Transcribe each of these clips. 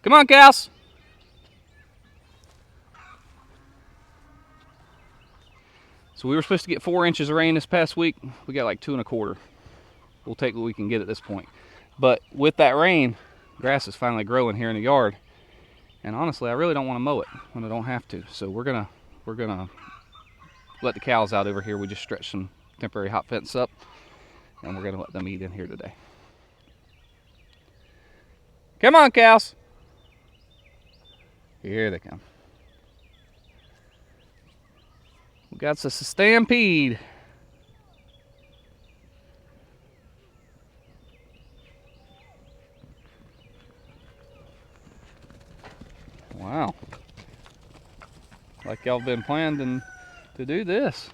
Come on, cows. So we were supposed to get 4 inches of rain this past week. We got like 2 1/4. We'll take what we can get at this point. But with that rain, grass is finally growing here in the yard. And honestly, I really don't want to mow it when I don't have to. So we're gonna let the cows out over here. We just stretched some temporary hot fence up, and we're gonna let them eat in here today. Come on, cows. Here they come. We got us a stampede. Wow. Like y'all been planning to do this.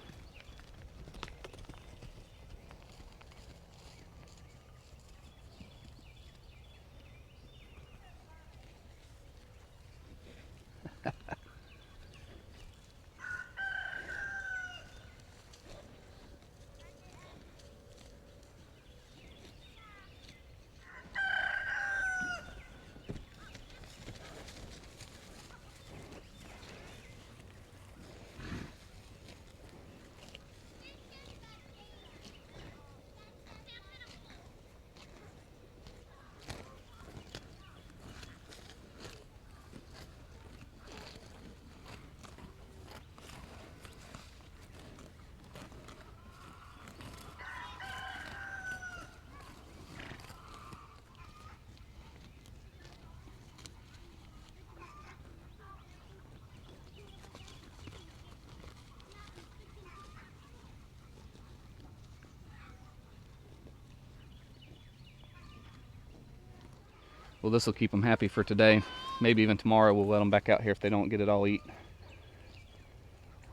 Well, this will keep them happy for today. Maybe even tomorrow we'll let them back out here if they don't get it all eat.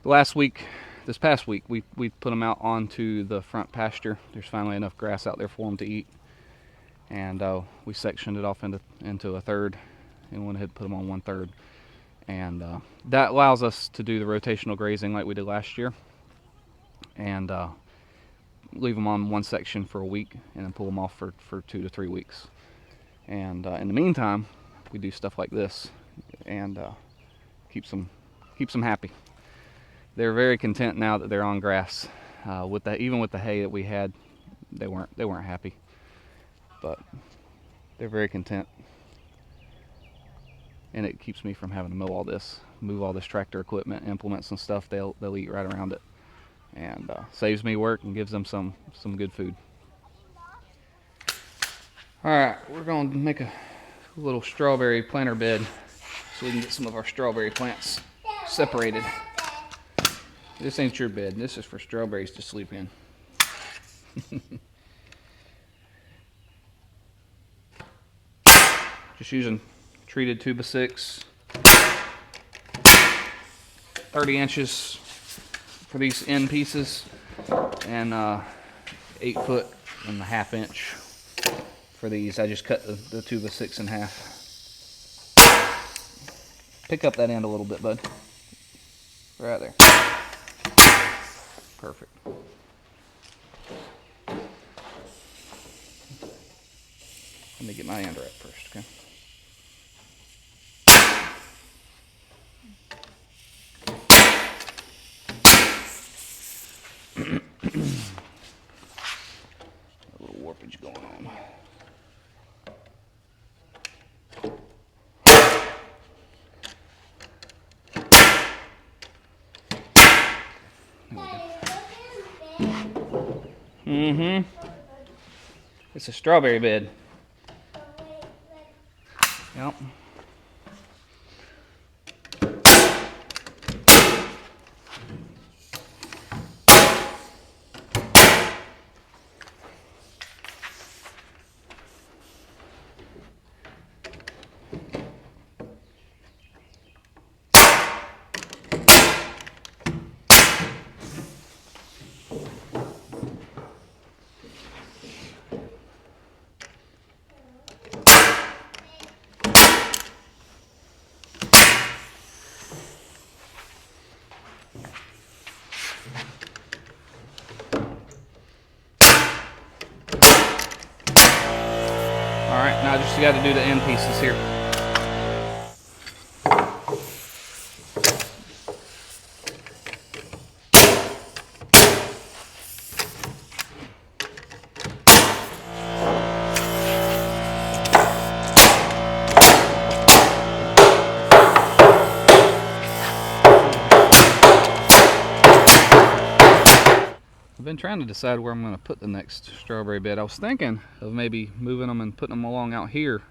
This past week, we put them out onto the front pasture. There's finally enough grass out there for them to eat. And we sectioned it off into a third and went ahead and put them on 1/3. And that allows us to do the rotational grazing like we did last year. And leave them on one section for a week and then pull them off for 2 to 3 weeks. And in the meantime, we do stuff like this and keeps them happy. They're very content now that they're on grass. Even with the hay that we had, they weren't happy, but they're very content. And it keeps me from having to move all this tractor equipment, implements and stuff. They'll eat right around it, and saves me work and gives them some good food. All right, we're going to make a little strawberry planter bed so we can get some of our strawberry plants separated. This ain't your bed. This is for strawberries to sleep in. Just using treated 2x6, 30 inches for these end pieces, and 8.5 inch for these. I just cut the 2x6 in half. Pick up that end a little bit, bud. Right there. Perfect. Let me get my end right first, okay? A little warpage going on. It's a strawberry bed. Yep. Alright, now I just got to do the end pieces here. I've been trying to decide where I'm going to put the next strawberry bed. I was thinking of maybe moving them and putting them along out here,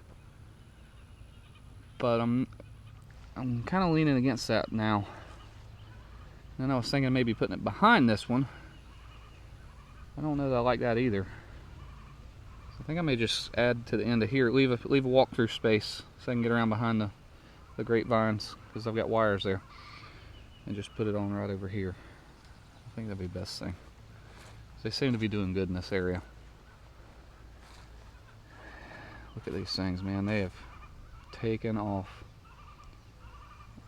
but I'm kind of leaning against that now. And then I was thinking maybe putting it behind this one. I don't know that I like that either. So I think I may just add to the end of here, leave a walk-through space so I can get around behind the grapevines, because I've got wires there, and just put it on right over here. I think that'd be the best thing. They seem to be doing good in this area. Look at these things, man. They have taken off.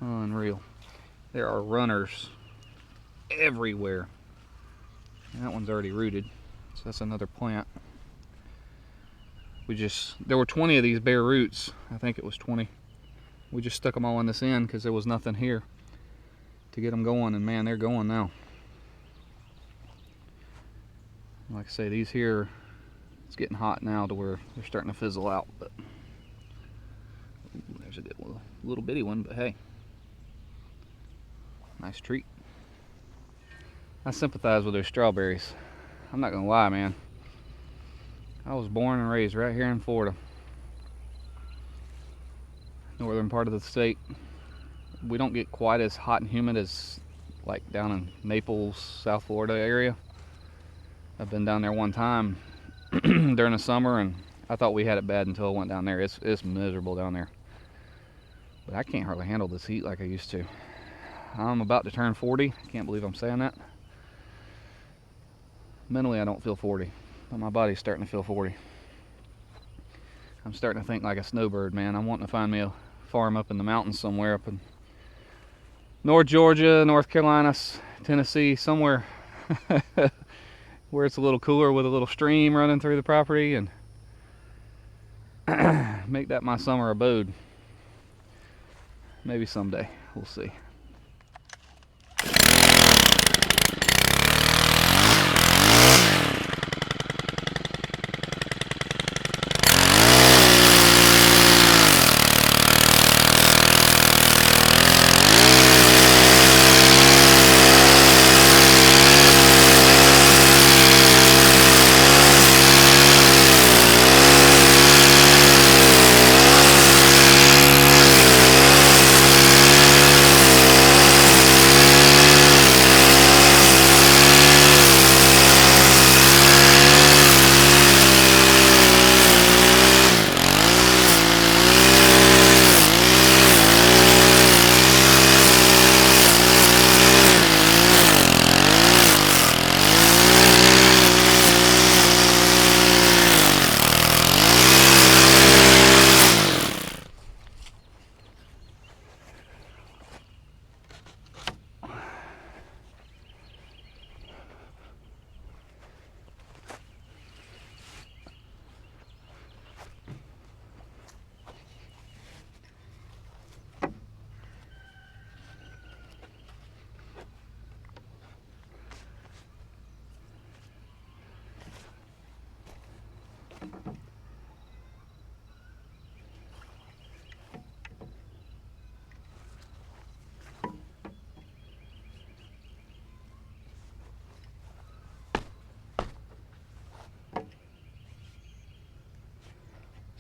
Unreal. There are runners everywhere. And that one's already rooted, so that's another plant. There were 20 of these bare roots. I think it was 20. We just stuck them all in this end because there was nothing here to get them going, and man, they're going now. Like I say, these here, it's getting hot now to where they're starting to fizzle out, but ooh, there's a good little bitty one, but hey, nice treat. I sympathize with those strawberries. I'm not gonna lie, man. I was born and raised right here in Florida, northern part of the state. We don't get quite as hot and humid as like down in Naples, South Florida area. I've been down there one time during the summer, and I thought we had it bad until I went down there. It's miserable down there. But I can't hardly handle this heat like I used to. I'm about to turn 40. I can't believe I'm saying that. Mentally, I don't feel 40, but my body's starting to feel 40. I'm starting to think like a snowbird, man. I'm wanting to find me a farm up in the mountains somewhere, up in North Georgia, North Carolina, Tennessee, somewhere where it's a little cooler with a little stream running through the property, and make that my summer abode. Maybe someday. We'll see.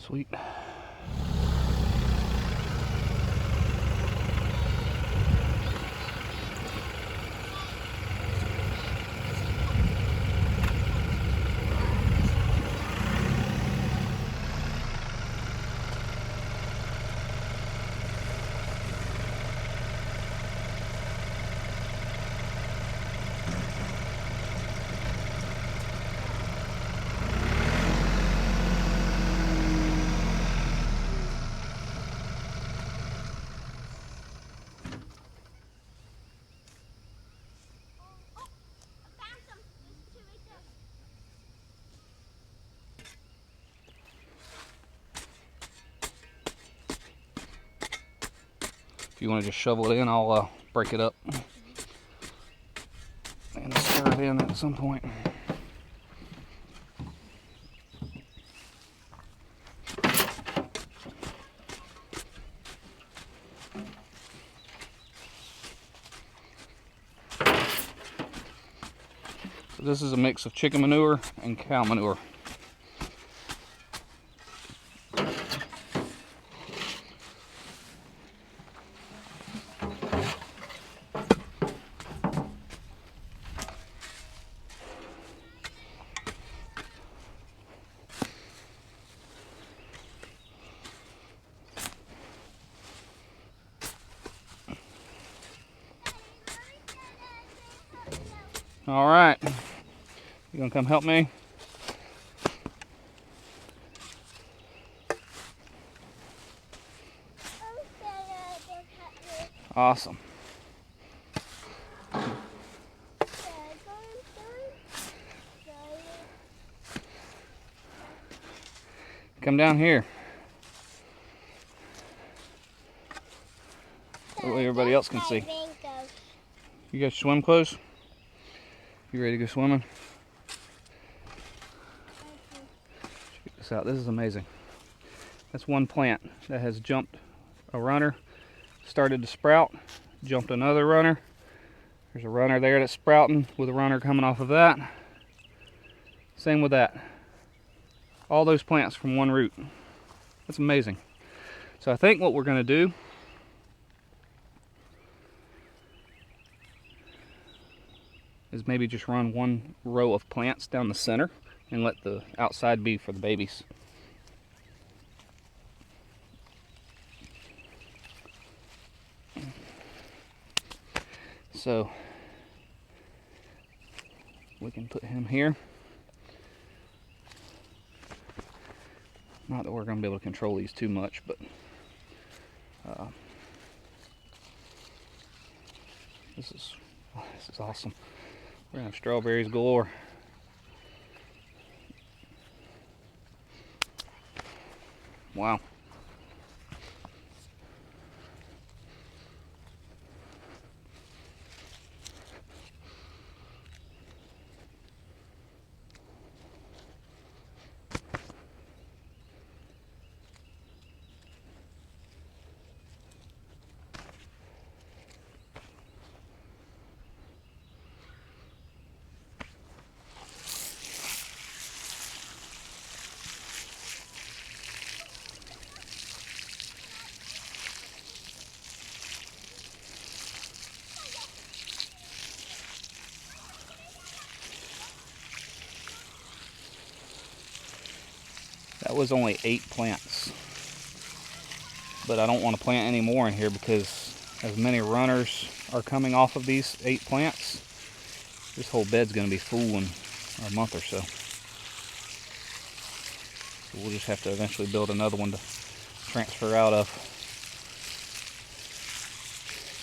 Sweet. If you want to just shovel it in, I'll break it up and stir it in at some point. This is a mix of chicken manure and cow manure. All right, you gonna come help me? Awesome. Come down here. So everybody else can see. You got your swim clothes? You ready to go swimming? Check this out. This is amazing. That's one plant that has jumped a runner, started to sprout, jumped another runner. There's a runner there that's sprouting with a runner coming off of that. Same with that. All those plants from one root. That's amazing. So I think what we're going to do is maybe just run one row of plants down the center and let the outside be for the babies. So we can put him here. Not that we're going to be able to control these too much, but this is awesome. We're going to have strawberries galore. Wow. That was only 8 plants, but I don't want to plant any more in here because as many runners are coming off of these 8 plants, this whole bed's going to be full in a month or so. So we'll just have to eventually build another one to transfer out of.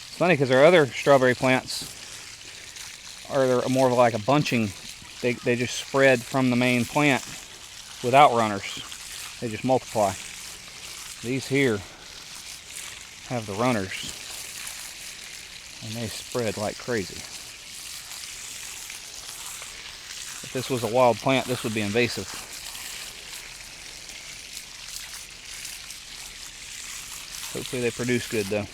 It's funny because our other strawberry plants are more of like a bunching. They just spread from the main plant without runners. They just multiply. These here have the runners and they spread like crazy. If this was a wild plant, this would be invasive. Hopefully they produce good though.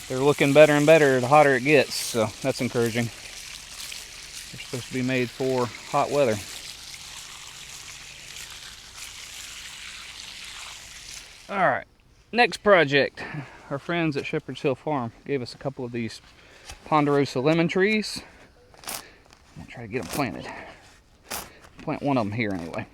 They're looking better and better the hotter it gets, so that's encouraging. They're supposed to be made for hot weather. Alright, next project. Our friends at Shepherd's Hill Farm gave us a couple of these ponderosa lemon trees. I'll try to get them planted. Plant one of them here anyway.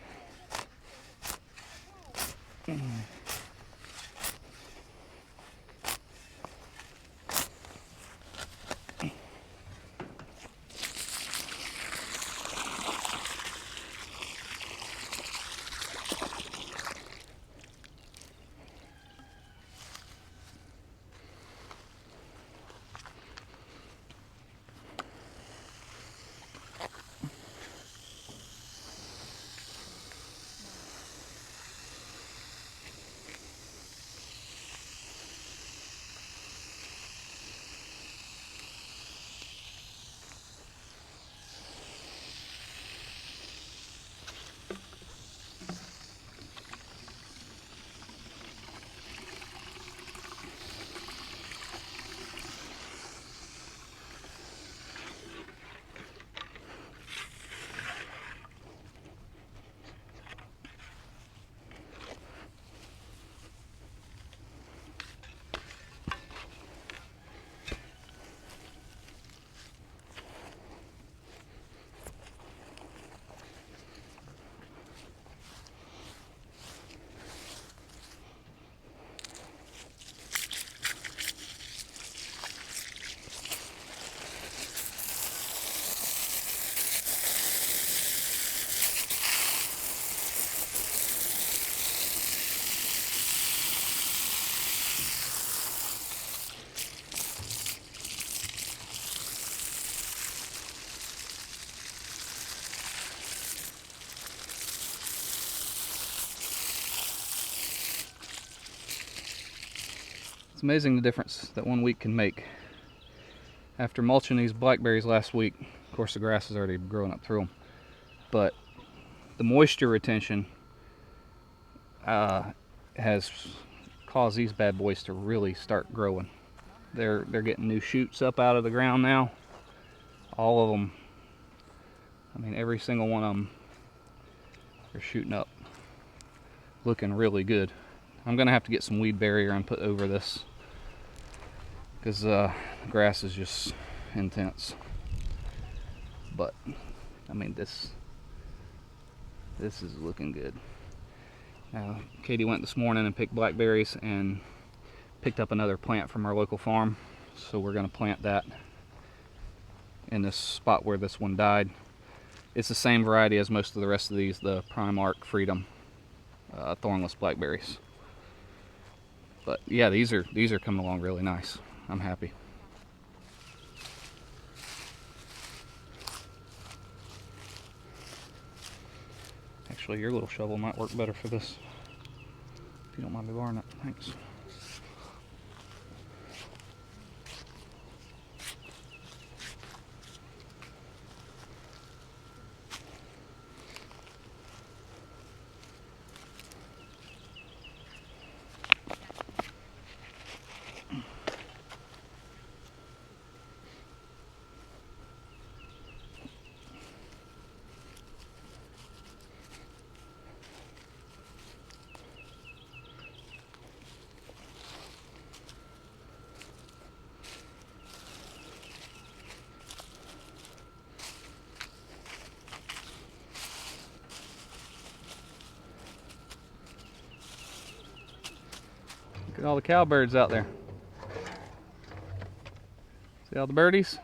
It's amazing the difference that 1 week can make. After mulching these blackberries last week, of course the grass is already growing up through them, but the moisture retention has caused these bad boys to really start growing. They're getting new shoots up out of the ground now. All of them. I mean, every single one of them are shooting up, looking really good. I'm gonna have to get some weed barrier and put over this because the grass is just intense. But I mean, this is looking good. Katie went this morning and picked blackberries and picked up another plant from our local farm, so we're going to plant that in this spot where this one died. It's the same variety as most of the rest of these, the Primark Freedom thornless blackberries. But yeah, these are coming along really nice. I'm happy. Actually, your little shovel might work better for this, if you don't mind me borrowing it. Thanks. Look at all the cowbirds out there. See all the birdies?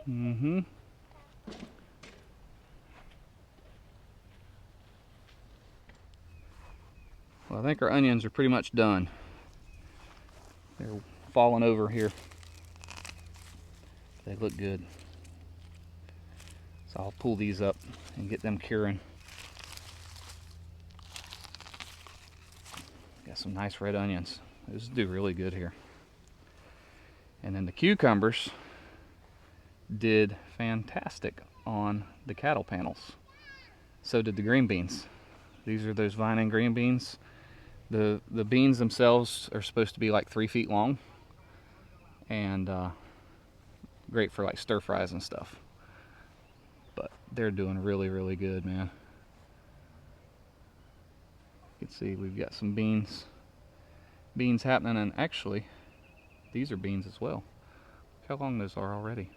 Mm-hmm. Well, I think our onions are pretty much done. They're falling over here. They look good. So I'll pull these up and get them curing. Got some nice red onions. Those do really good here. And then the cucumbers did fantastic on the cattle panels. So did the green beans. These are those vining green beans. The beans themselves are supposed to be like 3 feet long, and great for like stir fries and stuff. But they're doing really, really good, man. You can see we've got some beans happening, and actually these are beans as well. Look how long those are already.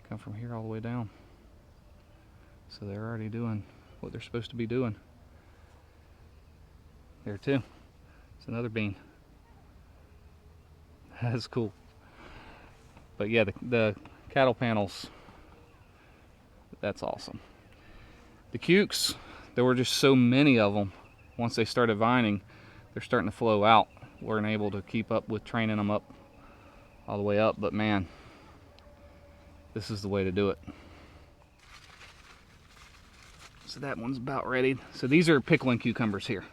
Come from here all the way down. So they're already doing what they're supposed to be doing. There too. It's another bean. That's cool. But yeah, the cattle panels, that's awesome. The cukes, there were just so many of them. Once they started vining, they're starting to flow out. Weren't able to keep up with training them up all the way up, but man, this is the way to do it. So that one's about ready. So these are pickling cucumbers here.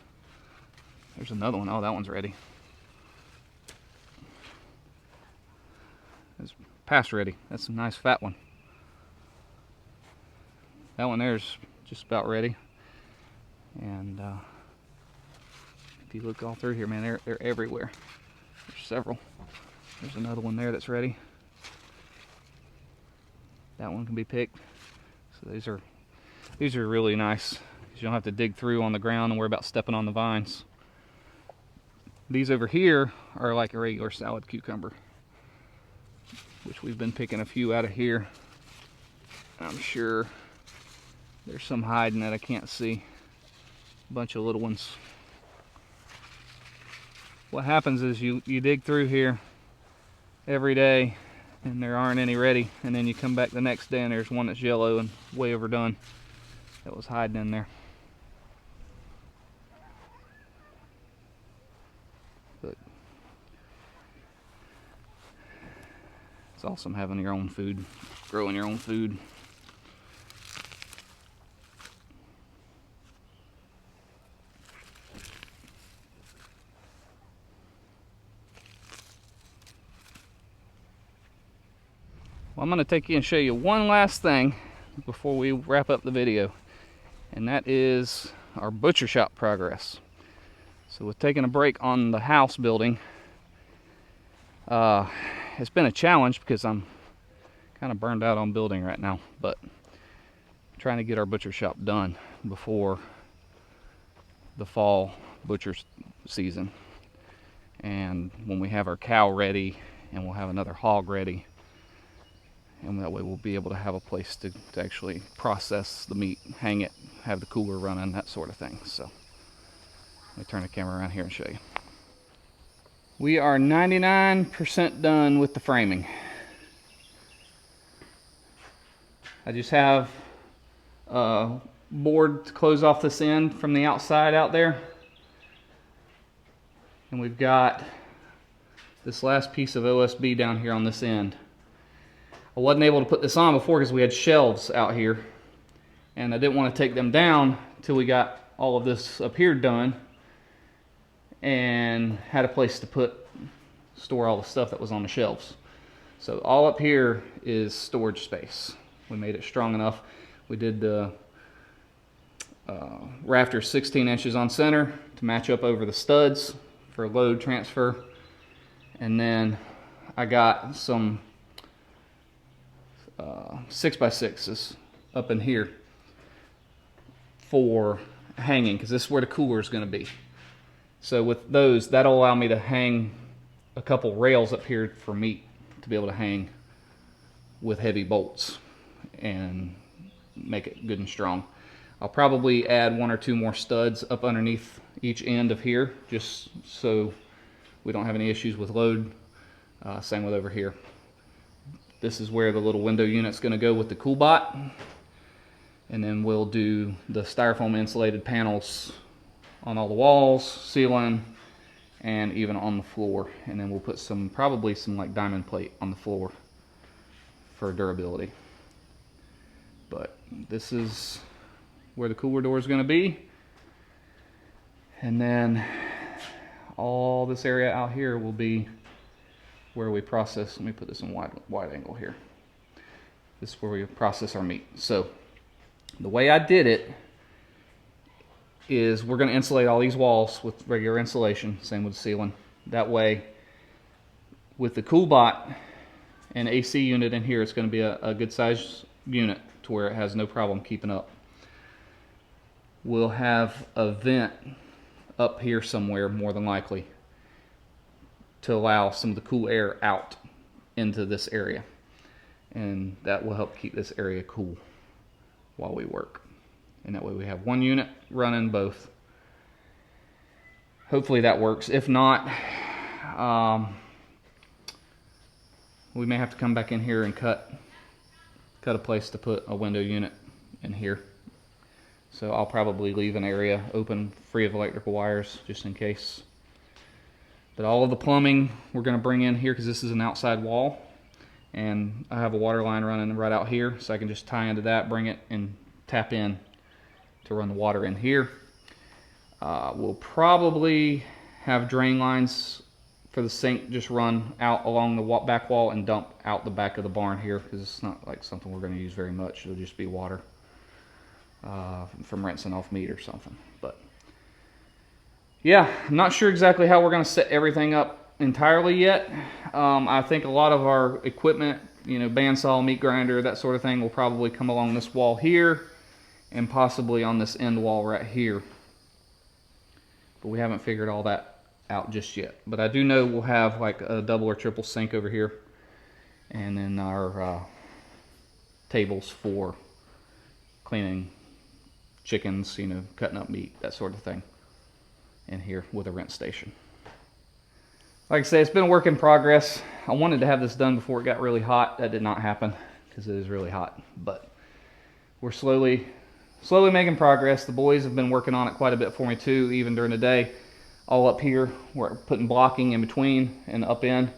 There's another one. Oh, that one's ready. It's past ready. That's a nice fat one. That one there's just about ready. And if you look all through here, man, they're everywhere. There's several. There's another one there that's ready. That one can be picked. So these are really nice, because you don't have to dig through on the ground and worry about stepping on the vines. These over here are like a regular salad cucumber, which we've been picking a few out of here. I'm sure there's some hiding that I can't see. A bunch of little ones. What happens is you dig through here every day and there aren't any ready, and then you come back the next day and there's one that's yellow and way overdone that was hiding in there. But it's awesome having your own food, growing your own food. Well, I'm going to take you and show you one last thing before we wrap up the video, and that is our butcher shop progress. So with taking a break on the house building, it's been a challenge because I'm kind of burned out on building right now, but I'm trying to get our butcher shop done before the fall butcher season. And when we have our cow ready, and we'll have another hog ready, and that way we'll be able to have a place to actually process the meat, hang it, have the cooler running, that sort of thing. So let me turn the camera around here and show you. We are 99% done with the framing. I just have a board to close off this end from the outside out there. And we've got this last piece of OSB down here on this end. I wasn't able to put this on before because we had shelves out here, and I didn't want to take them down until we got all of this up here done and had a place to store all the stuff that was on the shelves. So all up here is storage space. We made it strong enough. We did the rafters 16 inches on center to match up over the studs for load transfer. And then I got some 6x6s up in here for hanging, because this is where the cooler is going to be. So with those, that'll allow me to hang a couple rails up here for meat to be able to hang with heavy bolts and make it good and strong. I'll probably add 1 or 2 more studs up underneath each end of here, just so we don't have any issues with load. Same with over here. This is where the little window unit's going to go with the CoolBot, and then we'll do the styrofoam insulated panels on all the walls, ceiling, and even on the floor. And then we'll put probably some like diamond plate on the floor for durability. But this is where the cooler door is going to be. And then all this area out here will be where we process. Let me put this in wide angle here. This is where we process our meat. So the way I did it is we're going to insulate all these walls with regular insulation, same with the ceiling. That way, with the CoolBot and AC unit in here, it's going to be a good size unit to where it has no problem keeping up. We'll have a vent up here somewhere, more than likely, to allow some of the cool air out into this area. And that will help keep this area cool while we work. And that way we have one unit running both. Hopefully that works. If not, we may have to come back in here and cut a place to put a window unit in here. So I'll probably leave an area open, free of electrical wires, just in case. But all of the plumbing we're going to bring in here, because this is an outside wall, and I have a water line running right out here, so I can just tie into that, bring it, and tap in to run the water in here. We'll probably have drain lines for the sink just run out along the back wall and dump out the back of the barn here, because it's not like something we're going to use very much. It'll just be water from rinsing off meat or something. But yeah, I'm not sure exactly how we're going to set everything up entirely yet. I think a lot of our equipment, bandsaw, meat grinder, that sort of thing, will probably come along this wall here and possibly on this end wall right here. But we haven't figured all that out just yet. But I do know we'll have like a double or triple sink over here, and then our tables for cleaning chickens, cutting up meat, that sort of thing, in here with a rinse station. Like I say, it's been a work in progress. I wanted to have this done before it got really hot. That did not happen because it is really hot, but we're slowly making progress. The boys have been working on it quite a bit for me too, even during the day. All up here, we're putting blocking in between and up in,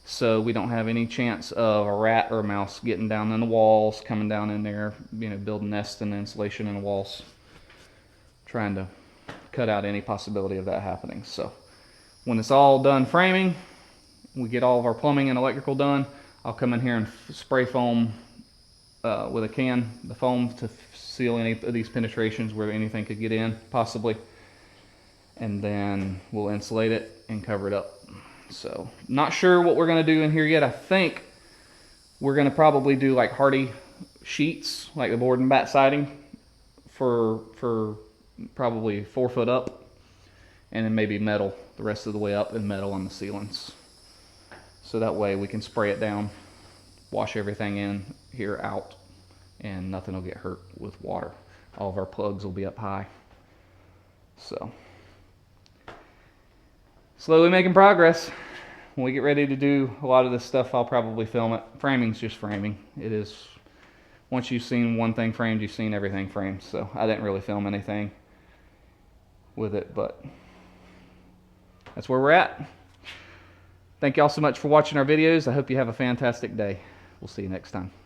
so we don't have any chance of a rat or a mouse getting down in the walls, coming down in there, building nests and insulation in the walls, trying to cut out any possibility of that happening. So when it's all done framing, we get all of our plumbing and electrical done, I'll come in here and spray foam with a can, the foam, to seal any of these penetrations where anything could get in, possibly. And then we'll insulate it and cover it up. So, not sure what we're going to do in here yet. I think we're going to probably do like hardy sheets, like the board and bat siding, for probably 4 foot up, and then maybe metal the rest of the way up, and metal on the ceilings. So that way we can spray it down, wash everything in here out, and nothing will get hurt with water. All of our plugs will be up high. So, slowly making progress. When we get ready to do a lot of this stuff, I'll probably film it. Framing's just framing. It is, once you've seen one thing framed, you've seen everything framed. So I didn't really film anything with it, but that's where we're at. Thank y'all so much for watching our videos. I hope you have a fantastic day. We'll see you next time.